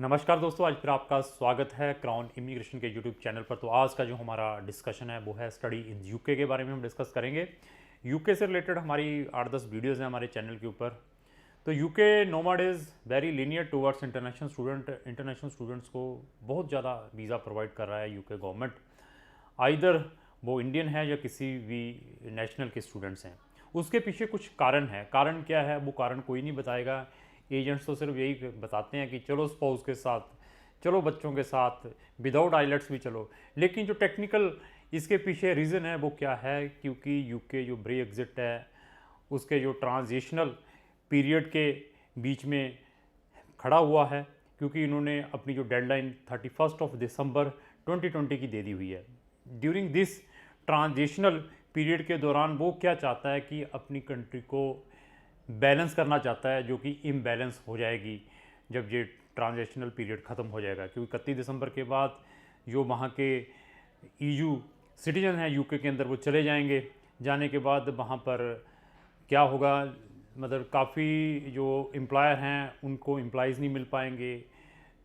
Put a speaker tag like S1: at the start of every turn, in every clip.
S1: नमस्कार दोस्तों, आज फिर आपका स्वागत है क्राउन इमिग्रेशन के यूट्यूब चैनल पर। तो आज का जो हमारा डिस्कशन है वो है स्टडी इन यूके के बारे में हम डिस्कस करेंगे। यूके से रिलेटेड हमारी 8-10 वीडियोस हैं हमारे चैनल के ऊपर। तो UK nomad is very linear towards international students को बहुत ज़्यादा वीज़ा प्रोवाइड कर रहा है यूके गवर्नमेंट। आइदर वो इंडियन है या किसी भी नेशनल के स्टूडेंट्स हैं। उसके पीछे कुछ कारण है। कारण क्या है वो कारण कोई नहीं बताएगा। एजेंट्स तो सिर्फ यही बताते हैं कि चलो स्पाउस के साथ, चलो बच्चों के साथ, विदाउट आइलेट्स भी चलो। लेकिन जो टेक्निकल इसके पीछे रीज़न है वो क्या है, क्योंकि यूके जो ब्रेक्जिट है उसके जो ट्रांजिशनल पीरियड के बीच में खड़ा हुआ है, क्योंकि इन्होंने अपनी जो डेडलाइन 31 दिसंबर 2020 की दे दी हुई है। ड्यूरिंग दिस ट्रांजिशनल पीरियड के दौरान वो क्या चाहता है कि अपनी कंट्री को बैलेंस करना चाहता है, जो कि इम्बैलेंस हो जाएगी जब ये ट्रांजिशनल पीरियड ख़त्म हो जाएगा। क्योंकि 31 दिसंबर के बाद जो वहाँ के ईयू सिटीजन हैं यूके के अंदर वो चले जाएंगे। जाने के बाद वहाँ पर क्या होगा, मतलब काफ़ी जो एम्प्लॉयर हैं उनको एम्प्लॉइज़ नहीं मिल पाएंगे।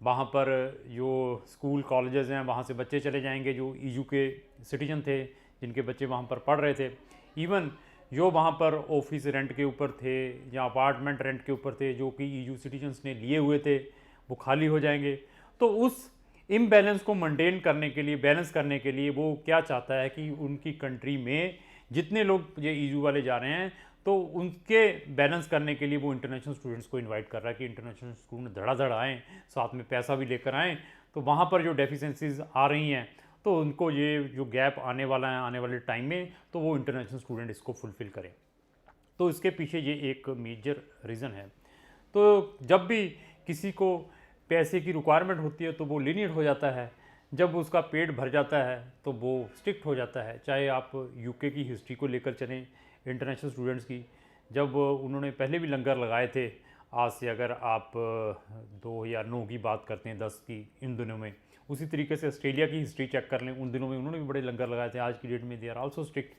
S1: वहाँ पर जो स्कूल कॉलेजेस हैं वहाँ से बच्चे चले जाएंगे जो ईयू के सिटीजन थे, जिनके बच्चे वहाँ पर पढ़ रहे थे। इवन जो वहाँ पर ऑफिस रेंट के ऊपर थे या अपार्टमेंट रेंट के ऊपर थे जो कि ईयू सिटीजन्स ने लिए हुए थे, वो खाली हो जाएंगे। तो उस इम्बैलेंस को मेंटेन करने के लिए, बैलेंस करने के लिए वो क्या चाहता है कि उनकी कंट्री में जितने लोग ये ईयू वाले जा रहे हैं तो उनके बैलेंस करने के लिए वो इंटरनेशनल स्टूडेंट्स को इनवाइट कर रहा है कि इंटरनेशनल स्टूडेंट धड़ाधड़ आएँ, साथ में पैसा भी लेकर आएँ। तो वहाँ पर जो डेफिशिएंसीज आ रही हैं तो उनको ये जो गैप आने वाला है आने वाले टाइम में, तो वो इंटरनेशनल स्टूडेंट इसको फुलफ़िल करें। तो इसके पीछे ये एक मेजर रीज़न है। तो जब भी किसी को पैसे की रिक्वायरमेंट होती है तो वो लीनियर हो जाता है। जब उसका पेट भर जाता है तो वो स्ट्रिक्ट हो जाता है। चाहे आप यूके की हिस्ट्री को लेकर चलें, इंटरनेशनल स्टूडेंट्स की, जब उन्होंने पहले भी लंगर लगाए थे, आज से अगर आप 2009 की बात करते हैं, 10 की, इन दिनों में उसी तरीके से ऑस्ट्रेलिया की हिस्ट्री चेक कर लें, उन दिनों में उन्होंने भी बड़े लंगर लगाए थे। आज की डेट में दे आर आल्सो स्ट्रिक्ट।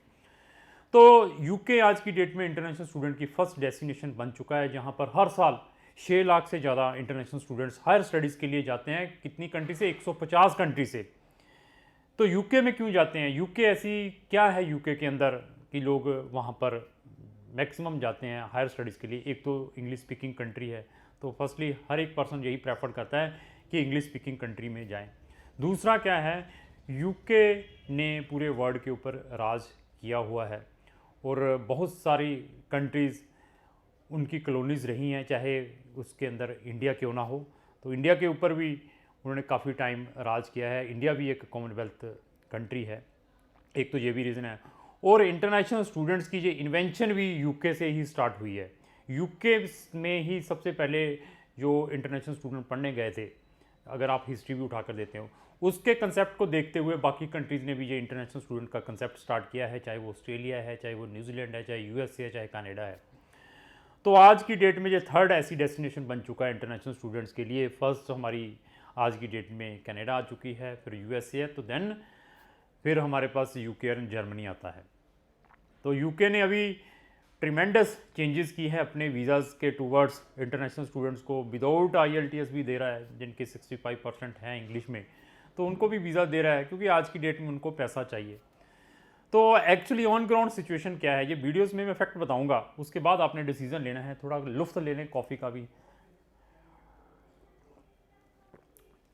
S1: तो यूके आज की डेट में इंटरनेशनल स्टूडेंट की फर्स्ट डेस्टिनेशन बन चुका है, जहां पर हर साल 6 लाख से ज़्यादा इंटरनेशनल स्टूडेंट्स हायर स्टडीज़ के लिए जाते हैं। कितनी कंट्री से? 150 कंट्री से। तो यूके में क्यों जाते हैं? यूके ऐसी क्या है यूके के अंदर कि लोग वहाँ पर मैक्सिमम जाते हैं हायर स्टडीज़ के लिए? एक तो इंग्लिश स्पीकिंग कंट्री है, तो फर्स्टली हर एक पर्सन यही प्रेफर करता है कि इंग्लिश स्पीकिंग कंट्री में जाएं। दूसरा क्या है, यूके ने पूरे वर्ल्ड के ऊपर राज किया हुआ है और बहुत सारी कंट्रीज़ उनकी कॉलोनीज़ रही हैं, चाहे उसके अंदर इंडिया क्यों ना हो। तो इंडिया के ऊपर भी उन्होंने काफ़ी टाइम राज किया है। इंडिया भी एक कॉमनवेल्थ कंट्री है, एक तो ये भी रीज़न है। और इंटरनेशनल स्टूडेंट्स की ये इन्वेंशन भी यूके से ही स्टार्ट हुई है। यूके में ही सबसे पहले जो इंटरनेशनल स्टूडेंट पढ़ने गए थे, अगर आप हिस्ट्री भी उठा कर देते हो, उसके कंसेप्ट को देखते हुए बाकी कंट्रीज़ ने भी ये इंटरनेशनल स्टूडेंट का कंसेप्ट स्टार्ट किया है, चाहे वो ऑस्ट्रेलिया है, चाहे वो न्यूजीलैंड है, चाहे यूएसए है, चाहे कनाडा है। तो आज की डेट में ये थर्ड ऐसी डेस्टिनेशन बन चुका है इंटरनेशनल स्टूडेंट्स के लिए। फर्स्ट हमारी आज की डेट में कनाडा आ चुकी है, फिर यूएसए है, तो देन फिर हमारे पास यूके और जर्मनी आता है। तो यूके ने अभी ट्रिमेंडस चेंजेस की है अपने वीज़ाज़ के टूवर्ड्स इंटरनेशनल स्टूडेंट्स को। विदाउट IELTS भी दे रहा है, जिनके 65% हैं इंग्लिश में, तो उनको भी वीज़ा दे रहा है, क्योंकि आज की डेट में उनको पैसा चाहिए। तो एक्चुअली ऑन ग्राउंड सिचुएशन क्या है, ये वीडियोस में मैं फैक्ट बताऊंगा, उसके बाद आपने डिसीजन लेना है। थोड़ा लुफ्त ले लें कॉफ़ी का भी,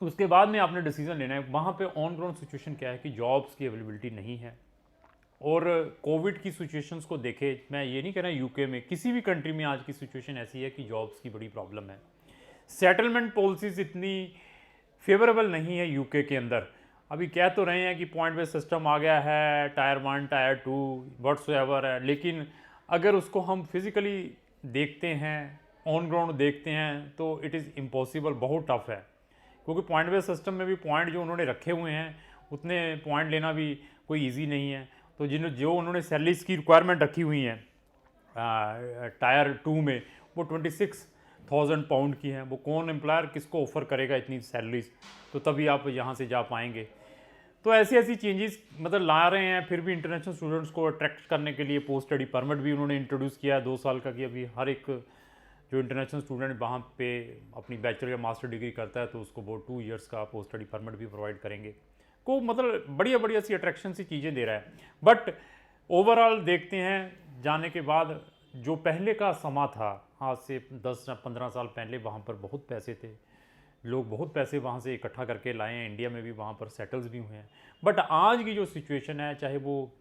S1: उसके बाद में आपने डिसीजन लेना है। वहाँ पे ऑन ग्राउंड सिचुएशन क्या है कि जॉब्स की अवेलेबिलिटी नहीं है। और कोविड की सिचुएशंस को देखे, मैं ये नहीं कह रहा यूके में, किसी भी कंट्री में आज की सिचुएशन ऐसी है कि जॉब्स की बड़ी प्रॉब्लम है। सेटलमेंट पॉलिसीज़ इतनी फेवरेबल नहीं है यूके के अंदर। अभी कह तो रहे हैं कि पॉइंट बेस्ड सिस्टम आ गया है, टायर 1 टायर 2 व्हाट्सएवर है, लेकिन अगर उसको हम फिज़िकली देखते हैं, ऑन ग्राउंड देखते हैं, तो इट इज़ इम्पॉसिबल, बहुत टफ है। क्योंकि पॉइंट बेस्ड सिस्टम में भी पॉइंट जो उन्होंने रखे हुए हैं, उतने पॉइंट लेना भी कोई ईजी नहीं है। तो जो उन्होंने सैलरीज की रिक्वायरमेंट रखी हुई हैं टायर 2 में, वो 26,000 पाउंड की हैं। वो कौन एम्प्लॉयर किसको ऑफ़र करेगा इतनी सैलरीज? तो तभी आप यहाँ से जा पाएंगे। तो ऐसी ऐसी चेंजेस मतलब ला रहे हैं। फिर भी इंटरनेशनल स्टूडेंट्स को अट्रैक्ट करने के लिए पोस्ट स्टडी परमिट भी उन्होंने इंट्रोड्यूस किया है 2 साल का, कि अभी हर एक जो इंटरनेशनल स्टूडेंट वहाँ पे अपनी बैचलर या मास्टर डिग्री करता है तो उसको वो 2 ईयर्स का पोस्ट स्टडी परमिट भी प्रोवाइड करेंगे। को मतलब बढ़िया बढ़िया सी अट्रैक्शन सी चीज़ें दे रहा है। बट ओवरऑल देखते हैं जाने के बाद जो पहले का समा था, आज से 10 या 15 साल पहले वहाँ पर बहुत पैसे थे, लोग बहुत पैसे वहाँ से इकट्ठा करके लाए हैं, इंडिया में भी वहाँ पर सेटल्स भी हुए हैं। बट आज की जो सिचुएशन है, चाहे वो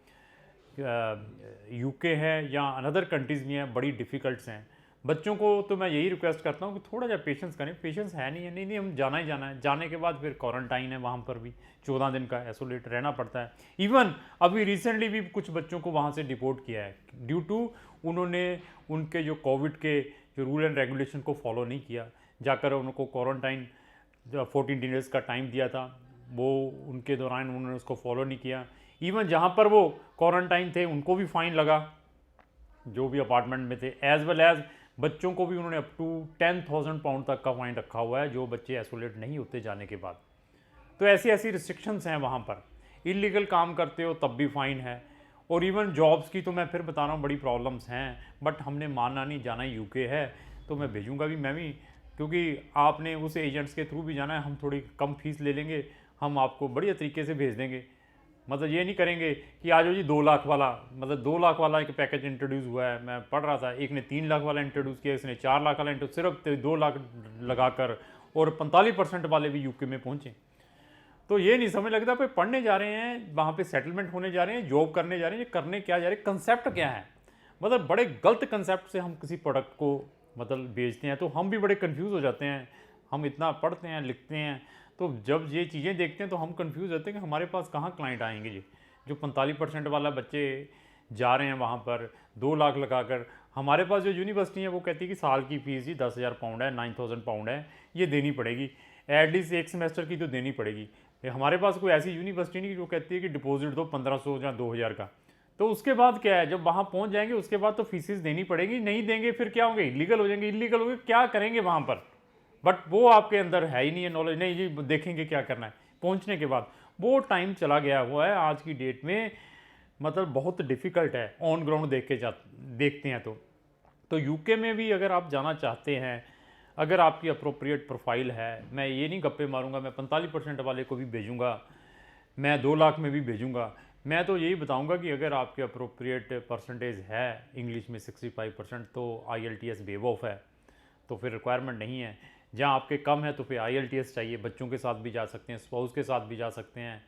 S1: यूके है या अनदर कंट्रीज़ भी हैं, बड़ी डिफ़िकल्ट्स हैं। बच्चों को तो मैं यही रिक्वेस्ट करता हूँ कि थोड़ा सा पेशेंस करें। पेशेंस है नहीं है, नहीं हम जाना ही जाना है। जाने के बाद फिर क्वारंटाइन है, वहाँ पर भी 14 दिन का आइसोलेट रहना पड़ता है। इवन अभी रिसेंटली भी कुछ बच्चों को वहाँ से डिपोर्ट किया है ड्यू टू उन्होंने उनके जो कोविड के जो रूल एंड रेगुलेशन को फॉलो नहीं किया, जाकर उनको क्वारंटाइन 14 डेज़ का टाइम दिया था, वो उनके दौरान उन्होंने उसको फॉलो नहीं किया। इवन जहाँ पर वो क्वारंटाइन थे उनको भी फ़ाइन लगा, जो भी अपार्टमेंट में थे, एज़ वेल एज़ बच्चों को भी उन्होंने अप टू 10,000 पाउंड तक का फाइन रखा हुआ है जो बच्चे आइसोलेट नहीं होते जाने के बाद। तो ऐसी ऐसी रिस्ट्रिक्शंस हैं वहाँ पर। इलीगल काम करते हो तब भी फ़ाइन है। और इवन जॉब्स की तो मैं फिर बता रहा हूँ बड़ी प्रॉब्लम्स हैं। बट हमने मानना नहीं, जाना यूके है तो मैं भेजूँगा भी मैं भी, क्योंकि आपने उस एजेंट्स के थ्रू भी जाना है। हम थोड़ी कम फीस ले लेंगे, हम आपको बढ़िया तरीके से भेज देंगे। मतलब ये नहीं करेंगे कि आज जी 2 लाख वाला, मतलब 2 लाख वाला एक पैकेज इंट्रोड्यूस हुआ है। मैं पढ़ रहा था, एक ने 3 लाख वाला इंट्रोड्यूस किया, इसने 4 लाख वाला सिर्फ 2 लाख लगाकर, और 45% वाले भी यूके में पहुँचे। तो ये नहीं समझ लगता भाई पढ़ने जा रहे हैं, वहाँ पे सेटलमेंट होने जा रहे हैं, जॉब करने जा रहे हैं, ये करने क्या जा रहे हैं, कंसेप्ट क्या है। मतलब बड़े गलत कंसेप्ट से हम किसी प्रोडक्ट को मतलब बेचते हैं तो हम भी बड़े कंफ्यूज हो जाते हैं। हम इतना पढ़ते हैं लिखते हैं तो जब ये चीज़ें देखते हैं तो हम कंफ्यूज होते हैं कि हमारे पास कहाँ क्लाइंट आएंगे जी। जो 45% वाला बच्चे जा रहे हैं वहाँ पर 2 लाख लगाकर, हमारे पास जो यूनिवर्सिटी है वो कहती है कि साल की फ़ीस ही 10,000 पाउंड है, 9,000 पाउंड है, ये देनी पड़ेगी, एटलीस्ट एक सेमेस्टर की तो देनी पड़ेगी। हमारे पास कोई ऐसी यूनिवर्सिटी नहीं जो कहती है कि डिपॉजिट दो 1500 या 2,000 का। तो उसके बाद क्या है, जब वहाँ पहुँच जाएंगे उसके बाद तो फीसेस देनी पड़ेगी, नहीं देंगे फिर क्या होंगे, इलीगल हो जाएंगे। इलीगल हो गए क्या करेंगे वहाँ पर, बट वो आपके अंदर है ही नहीं है नॉलेज, नहीं जी देखेंगे क्या करना है। पहुँचने के बाद वो टाइम चला गया हुआ है आज की डेट में, मतलब बहुत डिफ़िकल्ट है ऑन ग्राउंड देखते हैं तो यूके में भी अगर आप जाना चाहते हैं, अगर आपकी अप्रोप्रिएट प्रोफाइल है, मैं ये नहीं गप्पे मारूंगा, मैं 45% वाले को भी भेजूंगा, मैं 2 लाख में भी भेजूंगा। मैं तो यही बताऊंगा कि अगर आपके अप्रोप्रिएट परसेंटेज है इंग्लिश में 65% तो IELTS वेव ऑफ है, तो फिर रिक्वायरमेंट नहीं है। जहाँ आपके कम है तो फिर IELTS चाहिए। बच्चों के साथ भी जा सकते हैं, स्पाउस के साथ भी जा सकते हैं।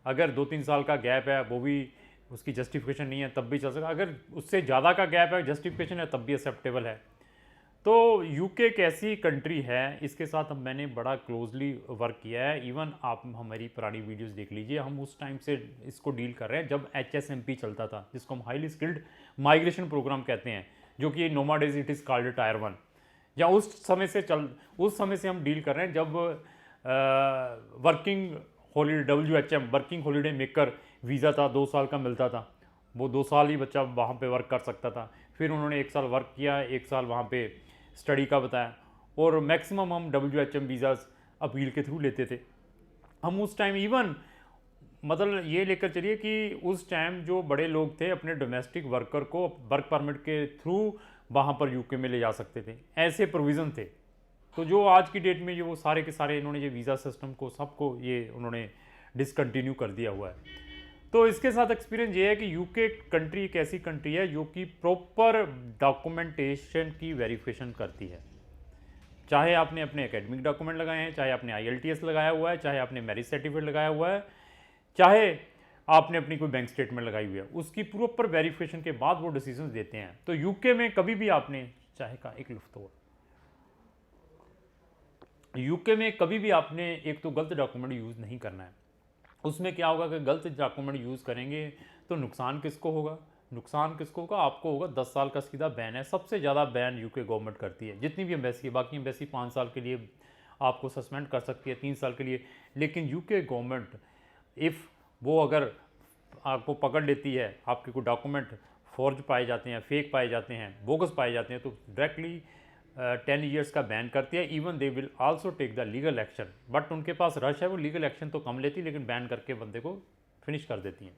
S1: अगर 2-3 साल का गैप है वो भी उसकी जस्टिफिकेशन नहीं है तब भी चल सकता। अगर उससे ज़्यादा का गैप है, जस्टिफिकेशन है, तब भी एक्सेप्टेबल है। तो यूके एक ऐसी कंट्री है, इसके साथ मैंने बड़ा क्लोजली वर्क किया है। इवन आप हमारी पुरानी वीडियोस देख लीजिए, हम उस टाइम से इसको डील कर रहे हैं जब HSMP चलता था, जिसको हम हाईली स्किल्ड माइग्रेशन प्रोग्राम कहते हैं, जो कि नोमाडेज इट इज़ कॉल्ड टायर 1। या उस समय से हम डील कर रहे हैं जब working holiday WHM working holiday maker visa था, 2 साल का मिलता था। वो 2 साल ही बच्चा वहाँ पे वर्क कर सकता था। फिर उन्होंने 1 साल वर्क किया, 1 साल वहाँ पे स्टडी का बताया, और मैक्सिमम हम WHM वीज़ाज़ अपील के थ्रू लेते थे। हम उस टाइम इवन मतलब ये लेकर चलिए कि उस टाइम जो बड़े लोग थे अपने डोमेस्टिक वर्कर को वर्क परमिट के थ्रू वहाँ पर यूके में ले जा सकते थे, ऐसे प्रोविज़न थे। तो जो आज की डेट में ये वो सारे के सारे इन्होंने ये वीज़ा सिस्टम को सबको ये उन्होंने डिसकंटिन्यू कर दिया हुआ है। तो इसके साथ एक्सपीरियंस ये है कि यूके कंट्री एक ऐसी कंट्री है जो कि प्रॉपर डॉक्यूमेंटेशन की वेरिफिकेशन करती है। चाहे आपने अपने एकेडमिक डॉक्यूमेंट लगाए हैं, चाहे आपने IELTS लगाया हुआ है, चाहे आपने मैरिज सर्टिफिकेट लगाया हुआ है, चाहे आपने अपनी कोई बैंक स्टेटमेंट लगाई हुई है, उसकी प्रॉपर वेरिफिकेशन के बाद वो डिसीजन देते हैं। तो यूके में कभी भी आपने चाहे का एक लुफ्त हो, यूके में कभी भी आपने एक तो गलत डॉक्यूमेंट यूज़ नहीं करना है। उसमें क्या होगा कि गलत डॉक्यूमेंट यूज़ करेंगे तो नुकसान किसको होगा, नुकसान किसको होगा, आपको होगा। 10 साल का सीधा बैन है, सबसे ज़्यादा बैन यूके गवर्नमेंट करती है, जितनी भी एम्बेसी है। बाकी एम्बेसी 5 साल के लिए आपको सस्पेंड कर सकती है, 3 साल के लिए। लेकिन यूके गवर्नमेंट इफ़ वो अगर आपको पकड़ लेती है, आपके कोई डॉक्यूमेंट फॉर्ज पाए जाते हैं, फेक पाए जाते हैं, बोगस पाए जाते हैं, तो डायरेक्टली 10 ईयर्स का बैन करती है। Even they will also take the legal action, but उनके पास रश है, वो लीगल एक्शन तो कम लेती, लेकिन बैन करके बंदे को फिनिश कर देती हैं।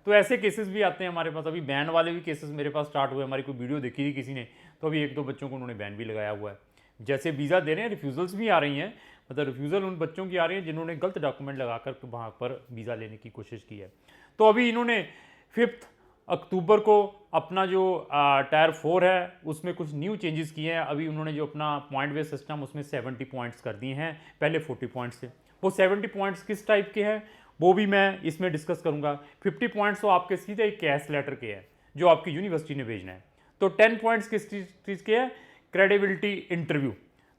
S1: तो ऐसे केसेस भी आते हैं हमारे पास। अभी बैन वाले भी केसेस मेरे पास स्टार्ट हुए। हमारी कोई वीडियो देखी थी किसी ने, तो अभी 1-2 बच्चों को उन्होंने बैन भी लगाया हुआ है। जैसे वीज़ा दे रहे हैं, रिफ्यूज़ल्स भी आ रही हैं, मतलब रिफ्यूज़ल उन बच्चों की आ रही है जिन्होंने गलत डॉक्यूमेंट लगाकर वहाँ पर वीज़ा लेने की कोशिश की है। तो अभी इन्होंने 5 अक्टूबर को अपना जो टायर 4 है उसमें कुछ न्यू चेंजेस किए हैं। अभी उन्होंने जो अपना पॉइंट बेस सिस्टम उसमें 70 पॉइंट्स कर दिए हैं, पहले 40 पॉइंट्स थे। वो 70 पॉइंट्स किस टाइप के हैं वो भी मैं इसमें डिस्कस करूंगा। 50 पॉइंट्स तो आपके सीधे कैश लेटर के हैं जो आपकी यूनिवर्सिटी ने भेजना है। तो 10 पॉइंट्स किस चीज़ के हैं? Credibility interview.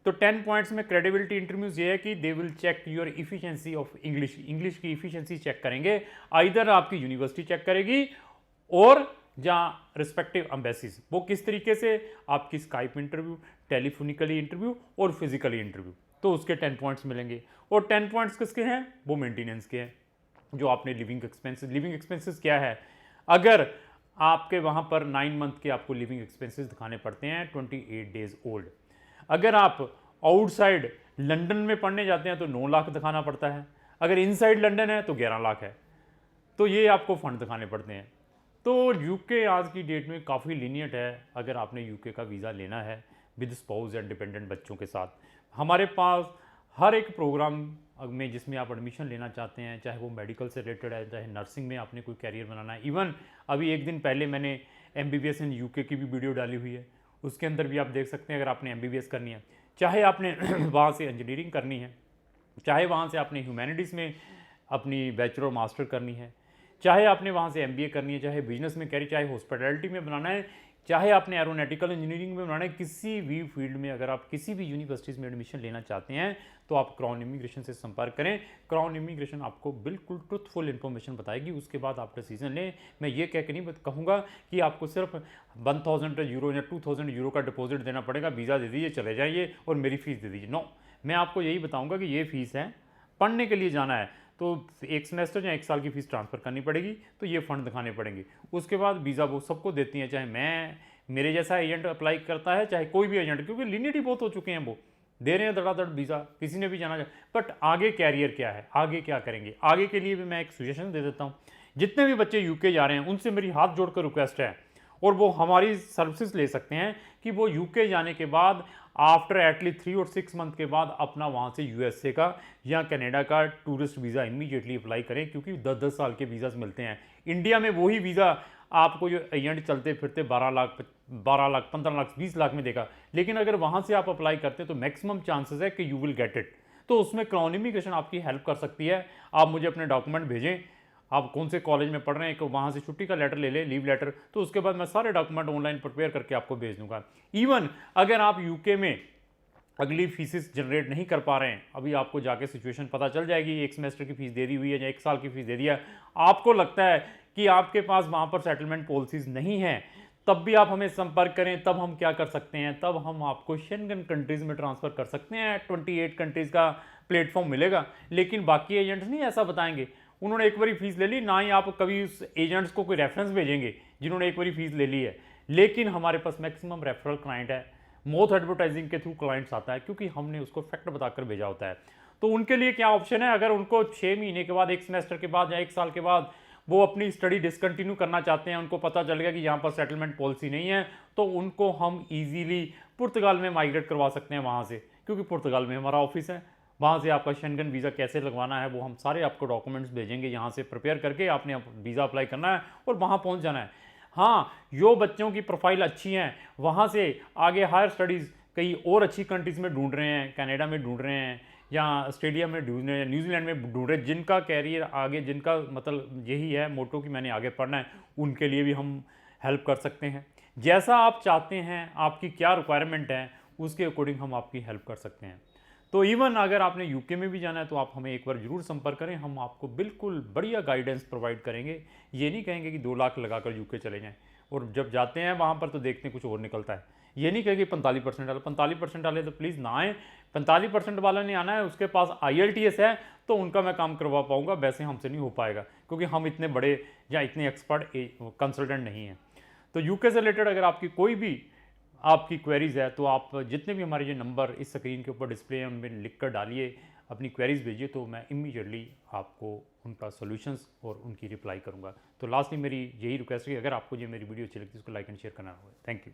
S1: तो 10 पॉइंट्स में क्रेडिबिलिटी इंटरव्यूज ये है कि they will check your efficiency of English, English की इफिशिएंसी चेक करेंगे। आइदर आपकी यूनिवर्सिटी चेक करेगी और जहाँ रिस्पेक्टिव एम्बेसीज वो किस तरीके से, आपकी स्काइप इंटरव्यू, टेलीफोनिकली इंटरव्यू और फिजिकली इंटरव्यू, तो उसके 10 पॉइंट्स मिलेंगे। और 10 पॉइंट्स किसके हैं? वो मेंटेनेंस के हैं, जो आपने लिविंग एक्सपेंसेस क्या है? अगर आपके वहाँ पर 9 मंथ के आपको लिविंग एक्सपेंसेस दिखाने पड़ते हैं 28 डेज ओल्ड। अगर आप आउटसाइड लंदन में पढ़ने जाते हैं तो 9 लाख दिखाना पड़ता है, अगर इनसाइड लंदन है तो 11 लाख है। तो ये आपको फंड दिखाने पड़ते हैं। तो यूके आज की डेट में काफ़ी लीनियंट है अगर आपने यूके का वीज़ा लेना है विद स्पाउस एंड डिपेंडेंट बच्चों के साथ। हमारे पास हर एक प्रोग्राम में जिसमें आप एडमिशन लेना चाहते हैं, चाहे वो मेडिकल से रिलेटेड है, चाहे नर्सिंग में आपने कोई कैरियर बनाना है। इवन अभी एक दिन पहले मैंने MBBS इन यूके की भी वीडियो डाली हुई है, उसके अंदर भी आप देख सकते हैं। अगर आपने MBBS करनी है, चाहे आपने वहाँ से इंजीनियरिंग करनी है, चाहे वहाँ से आपने ह्यूमैनिटीज़ में अपनी बैचलर मास्टर करनी है, चाहे आपने वहाँ से MBA करनी है, चाहे बिजनेस में कैरियर, चाहे हॉस्पिटैलिटी में बनाना है, चाहे आपने एरोनॉटिकल इंजीनियरिंग में बनाना है, किसी भी फील्ड में अगर आप किसी भी यूनिवर्सिटीज़ में एडमिशन लेना चाहते हैं तो आप क्राउन इमिग्रेशन से संपर्क करें। क्राउन इमिग्रेशन आपको बिल्कुल ट्रुथफुल इन्फॉर्मेशन बताएगी, उसके बाद आप डिसीजन लें। मैं ये कह के नहीं कहूँगा कि आपको सिर्फ 1000 यूरो या 2000 यूरो का डिपॉजिट देना पड़ेगा, वीज़ा दे दीजिए चले जाइए और मेरी फ़ीस दे दीजिए। नो, मैं आपको यही बताऊँगा कि ये फ़ीस है, पढ़ने के लिए जाना है तो 1 सेमेस्टर या 1 साल की फ़ीस ट्रांसफ़र करनी पड़ेगी, तो ये फ़ंड दिखाने पड़ेंगे। उसके बाद वीज़ा वो सबको देती हैं, चाहे मैं, मेरे जैसा एजेंट अप्लाई करता है, चाहे कोई भी एजेंट, क्योंकि लीनियंट ही बहुत हो चुके हैं, वो दे रहे हैं धड़ाधड़ वीज़ा, किसी ने भी जाना चाहिए। बट आगे कैरियर क्या है, आगे क्या करेंगे, आगे के लिए भी मैं एक सजेशन दे देता हूँ। जितने भी बच्चे यूके जा रहे हैं उनसे मेरी हाथ जोड़कर रिक्वेस्ट है, और वो हमारी सर्विसेज ले सकते हैं कि वो यूके जाने के बाद आफ्टर एटलीस्ट 3 और 6 मंथ के बाद अपना वहाँ से USA का या कनाडा का टूरिस्ट वीज़ा इमीडिएटली अप्लाई करें, क्योंकि 10-10 साल के वीज़ाज मिलते हैं। इंडिया में वही वीज़ा आपको जो एजेंट चलते फिरते 12 लाख 15 लाख 20 लाख में देगा, लेकिन अगर वहाँ से आप अप्लाई करते हैं तो मैक्सिमम चांसेस है कि यू विल गेट इट। तो उसमें क्राउन इमिग्रेशन आपकी हेल्प कर सकती है। आप मुझे अपने डॉक्यूमेंट भेजें, आप कौन से कॉलेज में पढ़ रहे हैं, वहाँ से छुट्टी का लेटर ले लें, लीव लेटर, तो उसके बाद मैं सारे डॉक्यूमेंट ऑनलाइन प्रिपेयर करके आपको भेज दूंगा। इवन अगर आप यूके में अगली फीसिस जनरेट नहीं कर पा रहे हैं, अभी आपको जाके सिचुएशन पता चल जाएगी, 1 सेमेस्टर की फीस दे दी हुई है या 1 साल की फीस दे दिया, आपको लगता है कि आपके पास वहाँ पर सेटलमेंट पॉलिसीज़ नहीं है, तब भी आप हमें संपर्क करें। तब हम क्या कर सकते हैं, तब हम आपको शेंगन कंट्रीज़ में ट्रांसफ़र कर सकते हैं। 28 कंट्रीज़ का प्लेटफॉर्म मिलेगा, लेकिन बाकी एजेंट्स नहीं ऐसा बताएंगे। उन्होंने एक बारी फीस ले ली, ना ही आप कभी उस एजेंट्स को कोई रेफरेंस भेजेंगे जिन्होंने एक बारी फीस ले ली है। लेकिन हमारे पास मैक्सिमम रेफरल क्लाइंट है, मोथ एडवर्टाइजिंग के थ्रू क्लाइंट्स आता है, क्योंकि हमने उसको फैक्ट बताकर भेजा होता है। तो उनके लिए क्या ऑप्शन है, अगर उनको 6 महीने के बाद, 1 सेमेस्टर के बाद या 1 साल के बाद वो अपनी स्टडी डिसकंटिन्यू करना चाहते हैं, उनको पता चल गया कि यहाँ पर सेटलमेंट पॉलिसी नहीं है, तो उनको हम ईजीली पुर्तगाल में माइग्रेट करवा सकते हैं वहाँ से, क्योंकि पुर्तगाल में हमारा ऑफिस है। वहाँ से आपका शेंगन वीज़ा कैसे लगवाना है वो हम सारे आपको डॉक्यूमेंट्स भेजेंगे, यहाँ से प्रिपेयर करके आपने वीज़ा अप्लाई करना है और वहाँ पहुँच जाना है। हाँ, जो बच्चों की प्रोफाइल अच्छी हैं वहाँ से आगे हायर स्टडीज़ कई और अच्छी कंट्रीज़ में ढूंढ रहे हैं, कनाडा में ढूंढ रहे हैं, या ऑस्ट्रेलिया में ढूंढ रहे हैं, न्यूजीलैंड में ढूंढ रहे हैं, जिनका कैरियर आगे, जिनका मतलब यही है मोटो कि मैंने आगे पढ़ना है, उनके लिए भी हम हेल्प कर सकते हैं। जैसा आप चाहते हैं, आपकी क्या रिक्वायरमेंट है, उसके अकॉर्डिंग हम आपकी हेल्प कर सकते हैं। तो इवन अगर आपने यूके में भी जाना है तो आप हमें एक बार ज़रूर संपर्क करें, हम आपको बिल्कुल बढ़िया गाइडेंस प्रोवाइड करेंगे। ये नहीं कहेंगे कि 2 लाख लगाकर यूके चले जाएं और जब जाते हैं वहाँ पर तो देखते हैं कुछ और निकलता है। ये नहीं कहेंगे 45% वाले, 45% वाले तो प्लीज़ ना आएँ। 45% वाला नहीं आना है, उसके पास IELTS है तो उनका मैं काम करवा पाऊँगा, वैसे हमसे नहीं हो पाएगा, क्योंकि हम इतने बड़े या इतने एक्सपर्ट कंसल्टेंट नहीं हैं। तो यूके से रिलेटेड अगर आपकी कोई भी आपकी क्वेरीज़ है तो आप जितने भी हमारे ये नंबर इस स्क्रीन के ऊपर डिस्प्ले हैं उनमें लिख कर डालिए, अपनी क्वेरीज़ भेजिए, तो मैं इमीडिएटली आपको उनका सॉल्यूशंस और उनकी रिप्लाई करूंगा। तो लास्टली मेरी यही रिक्वेस्ट है कि अगर आपको ये मेरी वीडियो अच्छी लगती है उसको लाइक एंड शेयर करना होगा। Thank you.